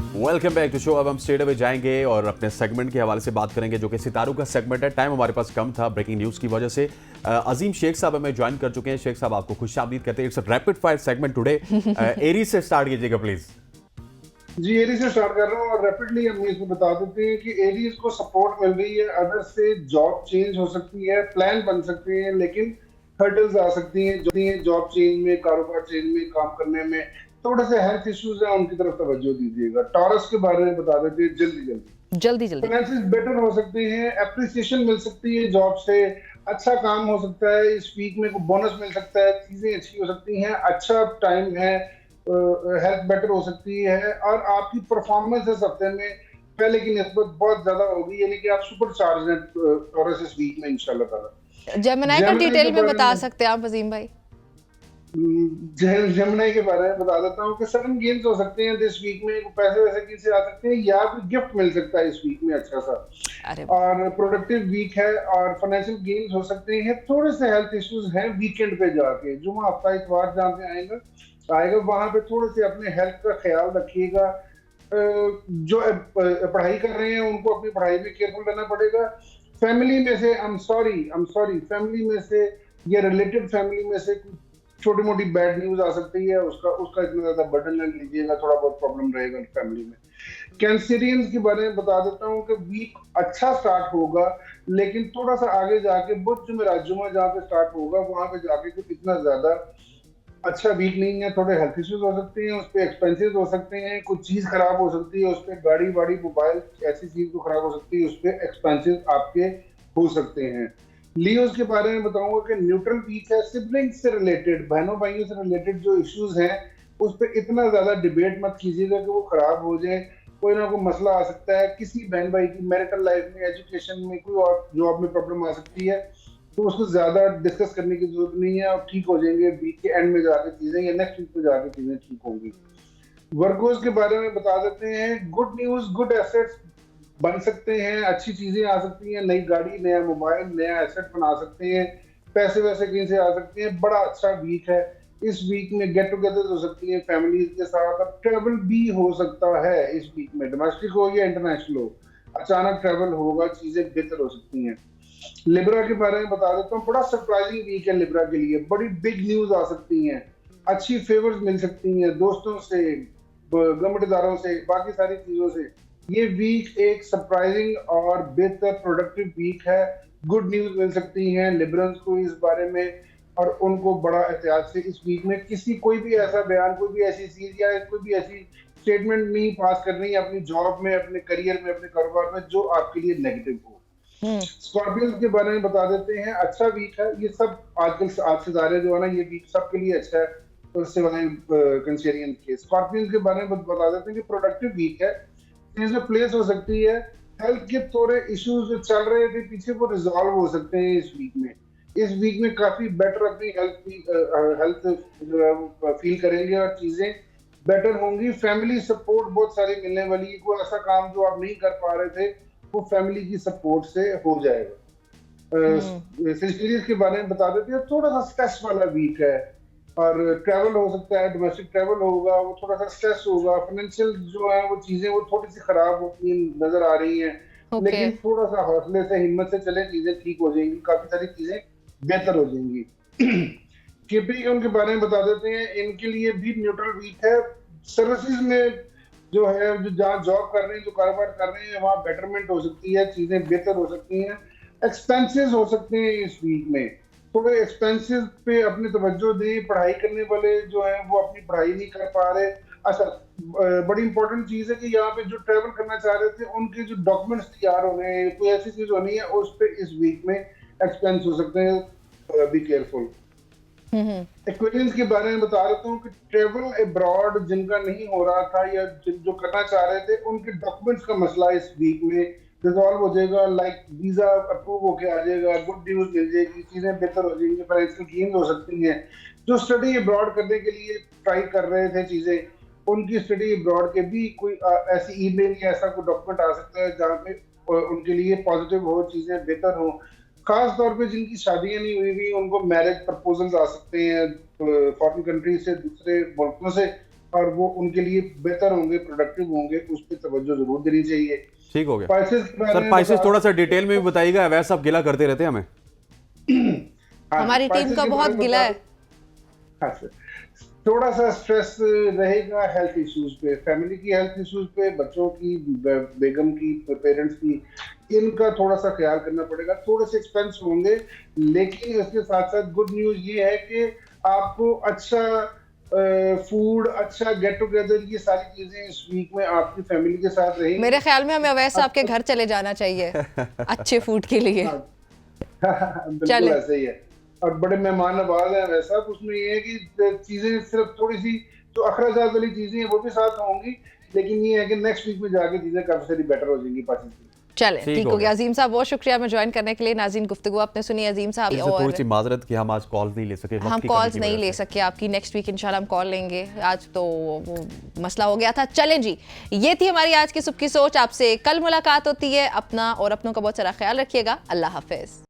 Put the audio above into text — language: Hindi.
Welcome back to show. अब हम स्ट्रेट अवे जाएंगे और अपने सेगमेंट के हवाले से बात करेंगे जो कि सितारों का सेगमेंट है। टाइम हमारे पास कम था ब्रेकिंग न्यूज की वजह से। अजीम शेख साहब हमें ज्वाइन कर चुके हैं। शेख साहब आपको खुशामदीद कहते हैं। It's rapid fire segment today. Aries से स्टार्ट कीजिएगा प्लीज। जी, एरीज से स्टार्ट कर रहा हूँ और रैपिडली हम इसको बता देते हैं कि एरीज को सपोर्ट मिल रही है। अदर से जॉब चेंज हो सकती है, प्लान बन सकते हैं, लेकिन हर्डल्स आ सकती हैं जॉब चेंज में, कारोबार चेंज में, काम करने में। थोड़े से हेल्थ इश्यूज हैं, उनकी तरफ तवज्जो दीजिएगा। टॉरस के बारे में बता देते हैं जल्दी जल्दी। जल्दी फाइनेंसेस बेटर हो सकते हैं, एप्रिसिएशन मिल सकती है जॉब से, अच्छा काम हो सकता है, इस वीक में कोई बोनस मिल सकता है, चीजें अच्छी हो सकती हैं, अच्छा टाइम है, हेल्थ बेटर हो सकती है और आपकी परफॉर्मेंस इस हफ्ते में पहले की निस्बत बहुत ज्यादा होगी, यानी कि आप सुपर चार्ज हैं टॉरस इस वीक में इंशाल्लाह ताला। जेमिनी का डिटेल में बता सकते हैं आप अजीम भाई? जेमिनी के बारे में बता देता हूँ कि सडन गेन्स हो सकते हैं दिस वीक में, पैसे वैसे किसी से आ सकते हैं या फिर गिफ्ट मिल सकता है इस वीक में अच्छा सा। और प्रोडक्टिव वीक है और फाइनेंशियल गेन्स हो सकते हैं। थोड़े से हेल्थ इश्यूज हैं वीकेंड पे जाके, जुमा हफ्ता इतवार जहाँ पे आएगा वहां पे थोड़े से अपने हेल्थ का ख्याल रखिएगा। जो पढ़ाई कर रहे हैं उनको अपनी पढ़ाई में केयरफुल रहना पड़ेगा। फैमिली में से आई एम सॉरी फैमिली में से या रिलेटेड फैमिली में से छोटी मोटी बैड न्यूज आ सकती है, उसका इतना ज्यादा बर्डन न लीजिएगा, थोड़ा बहुत प्रॉब्लम रहेगा फैमिली में। कैंसरियंस के बारे में बता देता हूँ कि वीक अच्छा स्टार्ट होगा, लेकिन थोड़ा सा आगे जाके बुध जुमेरात जुमा जहाँ पे स्टार्ट होगा वहां पे जाके कुछ इतना ज्यादा अच्छा वीक नहीं है। थोड़े हेल्थ इश्यूज हो सकते हैं, उस पर एक्सपेंसिव हो सकते हैं, कुछ चीज खराब हो सकती है, उस पर गाड़ी वाड़ी मोबाइल ऐसी चीज तो खराब हो सकती है, उस पर एक्सपेंसिव आपके हो सकते हैं। लियोज के बारे में बताऊंगा कि न्यूट्रल वीक है। सिबलिंग्स से रिलेटेड, बहनों भाइयों से रिलेटेड जो इश्यूज हैं उस पर इतना ज्यादा डिबेट मत कीजिएगा कि वो खराब हो जाए। कोई ना कोई मसला आ सकता है किसी बहन भाई की मैरिटल लाइफ में, एजुकेशन में, कोई और जॉब में प्रॉब्लम आ सकती है, तो उसको ज्यादा डिस्कस करने की जरूरत नहीं है और ठीक हो जाएंगे वीक के एंड में जाके चीजें, या नेक्स्ट वीक में जाके चीजें ठीक होंगी। वर्गोस के बारे में बता देते हैं। गुड न्यूज, गुड एसेट्स बन सकते हैं, अच्छी चीजें आ सकती हैं, नई गाड़ी, नया मोबाइल, नया एसेट बना सकते हैं, पैसे वैसे कहीं से आ सकते हैं। बड़ा अच्छा वीक है। इस वीक में गेट टुगेदर हो सकती है फैमिलीज के साथ। अब ट्रेवल भी हो सकता है इस वीक में, डोमेस्टिक हो या इंटरनेशनल हो, अचानक ट्रेवल होगा, चीजें बेहतर हो सकती हैं। लिब्रा के बारे में बता देता हूँ, बड़ा सरप्राइजिंग वीक है लिब्रा के लिए। बड़ी बिग न्यूज आ सकती हैं, अच्छी फेवर्स मिल सकती हैं दोस्तों से, गवर्नमेंट से, बाकी सारी चीजों से। ये वीक एक सरप्राइजिंग और बेहतर प्रोडक्टिव वीक है। गुड न्यूज मिल सकती हैं लिबरल्स को इस बारे में और उनको बड़ा एहतियात से इस वीक में कोई भी ऐसा बयान, कोई भी ऐसी चीज या कोई भी ऐसी स्टेटमेंट नहीं पास करनी है अपनी जॉब में, अपने करियर में, अपने कारोबार में जो आपके लिए नेगेटिव हो। स्कॉर्पियंस के बारे में बता देते हैं, अच्छा वीक है। ये सब आजकल आज से ज़्यादा जो है ना, ये वीक सबके लिए अच्छा है। तो सिवाय कैंसरियन के, स्कॉर्पियंस के बारे में बता देते हैं कि प्रोडक्टिव वीक है, चीजें प्लेस हो सकती है। हेल्थ के थोड़े इश्यूज जो चल रहे थे पीछे वो रिजॉल्व हो सकते हैं इस वीक में। इस वीक में काफी बेटर अपनी हेल्थ फील करेंगे और चीजें बेटर होंगी। फैमिली सपोर्ट बहुत सारी मिलने वाली है। कोई ऐसा काम जो आप नहीं कर पा रहे थे वो फैमिली की सपोर्ट से हो जाएगा। सीरीज के बारे में बता देते हैं, थोड़ा सा स्ट्रेस वाला वीक है और ट्रैवल हो सकता है, डोमेस्टिक ट्रैवल होगा, वो थोड़ा सा स्ट्रेस होगा। फाइनेंशियल जो है वो चीजें वो थोड़ी सी खराब होती नजर आ रही हैं, लेकिन थोड़ा सा हौसले से, हिम्मत से चले, चीजें ठीक हो जाएंगी, काफी सारी चीजें बेहतर हो जाएंगी। केपी उनके बारे में बता देते हैं, इनके लिए भी न्यूट्रल वीक है। सर्विसेज में जो है, जो जहाँ जॉब कर रहे हैं, जो कारोबार कर रहे हैं, वहाँ बेटरमेंट हो सकती है, चीजें बेहतर हो सकती हैं। एक्सपेंसेस हो सकते हैं इस वीक में, थोड़े एक्सपेंसेस पे अपनी तवज्जो दें। पढ़ाई करने वाले जो है वो अपनी पढ़ाई नहीं कर पा रहे। अच्छा, बड़ी इंपॉर्टेंट चीज है कि यहाँ पे जो ट्रेवल करना चाह रहे थे उनके जो डॉक्यूमेंट्स तैयार होने, कोई ऐसी चीज होनी है, उस पे इस वीक में एक्सपेंस हो सकते हैं। Be careful. एक्वेरियंस के बारे में बता देता हूँ कि ट्रेवल अब्रॉड जिनका नहीं हो रहा था या जो करना चाह रहे थे, उनके डॉक्यूमेंट्स का मसला इस वीक में रिजॉल्व हो जाएगा। लाइक वीजा अप्रूव होके आ जाएगा, गुड न्यूज मिल जाएगी, चीजें बेहतर हो जाएंगी, फाइनेंशियल गेन्स हो सकती हैं। जो स्टडी अब्रॉड करने के लिए ट्राई कर रहे थे चीजें, उनकी स्टडी अब्रॉड के भी कोई ऐसी ईमेल या ऐसा कोई डॉक्यूमेंट आ सकता है जहाँ पे उनके लिए पॉजिटिव हो, चीजें बेहतर हो। खास तौर पे जिनकी शादियां नहीं हुई उनको मैरिज प्रपोजल्स आ सकते हैं फॉरेन कंट्री से, दूसरे मुल्कों से, और वो उनके लिए बेहतर होंगे, प्रोडक्टिव होंगे, उस पर तवज्जो जरूर देनी चाहिए। ठीक हो गया स्पाइसेस सर। स्पाइसेस थोड़ा सा डिटेल में भी बताइएगा, वैसे आप गिला करते रहते हैं हमें। हमारी टीम का बहुत गिला है। हाँ सर, थोड़ा सा स्ट्रेस रहेगा हेल्थ इश्यूज पे, फैमिली की हेल्थ इश्यूज पे, बच्चों की, बेगम की, पेरेंट्स की, इनका थोड़ा सा ख्याल करना पड़ेगा। थोड़े से एक्सपेंस होंगे, लेकिन इसके साथ साथ गुड न्यूज ये है कि आपको अच्छा फूड, अच्छा गेट टुगेदर, ये सारी चीजें इस वीक में आपकी फैमिली के साथ रहेंगी। मेरे ख्याल में हमें अवैस साहब के घर चले जाना चाहिए अच्छे फूड के लिए। बिल्कुल ऐसे ही है, और बड़े मेहमान नवाज हैं वैसा। उसमें ये है कि चीजें सिर्फ थोड़ी सी जो अखराजात वाली चीजें हैं वो भी साथ होंगी, लेकिन ये है कि नेक्स्ट वीक में जाके चीजें काफी सारी बेटर हो जाएंगी पाकिस्तान की। चले ठीक हो गया। अजीम साहब बहुत शुक्रिया हमें ज्वाइन करने के लिए। नाज़रीन, गुफ्तगू आपने सुनी अजीम साहब, और थोड़ी सी माजरत कि हम आज कॉल नहीं ले सके, हम कॉल्स नहीं ले सके आपकी। नेक्स्ट वीक इंशाल्लाह हम कॉल लेंगे, आज तो वो मसला हो गया था। चलें जी, ये थी हमारी आज की सुबह की सोच। आपसे कल मुलाकात होती है। अपना और अपनों का बहुत सारा ख्याल रखिएगा। अल्लाह हाफिज।